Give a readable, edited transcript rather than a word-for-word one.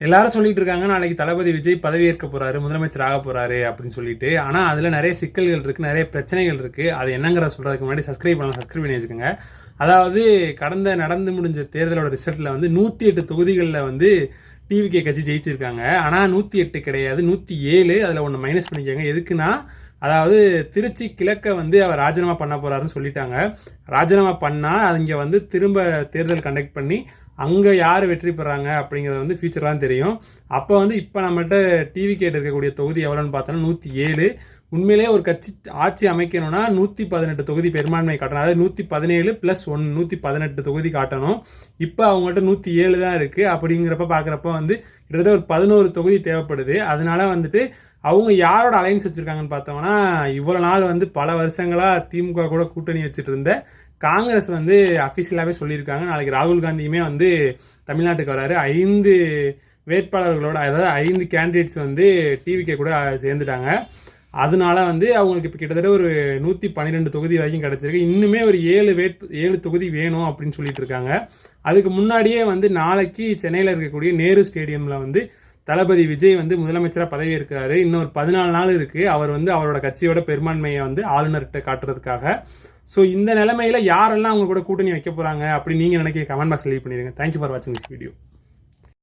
எல்லாரும் சொல்லிட்டு இருக்காங்க நாளைக்கு தளபதி விஜய் பதவியேற்க போறாரு, முதலமைச்சர் ஆக போறாரு அப்படின்னு சொல்லிட்டு. ஆனா அதுல நிறைய சிக்கல்கள் இருக்கு, நிறைய பிரச்சனைகள் இருக்கு. அது என்னங்கிறத சொல்றதுக்கு முன்னாடி சப்ஸ்கிரைப் பண்ணி வச்சுக்கோங்க. அதாவது நடந்து முடிஞ்ச தேர்தலோட ரிசல்ட்ல வந்து 108 தொகுதிகளில் வந்து டிவிகே கட்சி ஜெயிச்சிருக்காங்க. ஆனா 108 கிடையாது, 107. அதுல ஒன்று மைனஸ் பண்ணிக்கோங்க. எதுக்குன்னா, அதாவது திருச்சி கிழக்க வந்து அவர் ராஜினாமா பண்ண போறாருன்னு சொல்லிட்டாங்க. ராஜினாமா பண்ணா இங்க வந்து திரும்ப தேர்தல் கண்டக்ட் பண்ணி அங்க யார் வெற்றி பெறாங்க அப்படிங்கிறது வந்து ஃபியூச்சர் தான் தெரியும். அப்போ வந்து இப்போ நம்மகிட்ட டிவி கேட்டு இருக்கக்கூடிய தொகுதி எவ்வளோன்னு பார்த்தோன்னா 107. உண்மையிலேயே ஒரு கட்சி ஆட்சி அமைக்கணும்னா 118 தொகுதி பெரும்பான்மை காட்டணும். அதாவது 117 + 1 118 தொகுதி காட்டணும். இப்போ அவங்கள்ட்ட 107 தான் இருக்கு. அப்படிங்கிறப்ப பார்க்குறப்ப வந்து கிட்டத்தட்ட ஒரு 11 தொகுதி தேவைப்படுது. அதனால வந்துட்டு அவங்க யாரோட அலைன்ஸ் வச்சிருக்காங்கன்னு பார்த்தோம்னா, இவ்வளோ நாள் வந்து பல வருஷங்களாக திமுக கூட கூட்டணி வச்சுட்டு இருந்த காங்கிரஸ் வந்து அஃபிஷியலாகவே சொல்லியிருக்காங்க. நாளைக்கு ராகுல் காந்தியுமே வந்து தமிழ்நாட்டுக்கு வராரு. 5 வேட்பாளர்களோட, அதாவது 5 கேண்டிடேட்ஸ் வந்து டிவிகே கூட சேர்ந்துட்டாங்க. அதனால வந்து அவங்களுக்கு இப்போ கிட்டத்தட்ட ஒரு 112 தொகுதி வரைக்கும் கிடச்சிருக்கு. இன்னுமே ஒரு 7 தொகுதி வேணும் அப்படின்னு சொல்லிட்டு இருக்காங்க. அதுக்கு முன்னாடியே வந்து நாளைக்கு சென்னையில் இருக்கக்கூடிய நேரு ஸ்டேடியமில் வந்து தளபதி விஜய் வந்து முதலமைச்சராக பதவி இருக்கிறாரு. இன்னும் ஒரு 14 நாள் இருக்குது. அவர் வந்து அவரோட கட்சியோட பெரும்பான்மையை வந்து ஆளுநர்கிட்ட காட்டுறதுக்காக. ஸோ இந்த நிலைமையில யாரெல்லாம் அவங்க கூட கூட்டணி வைக்க போகிறாங்க அப்படின்னு நீங்கள் நினைக்க கமெண்ட் பாக்ஸ் லீவ் பண்ணிடுங்க. தேங்க்யூ ஃபார் வாட்சிங் திஸ் வீடியோ.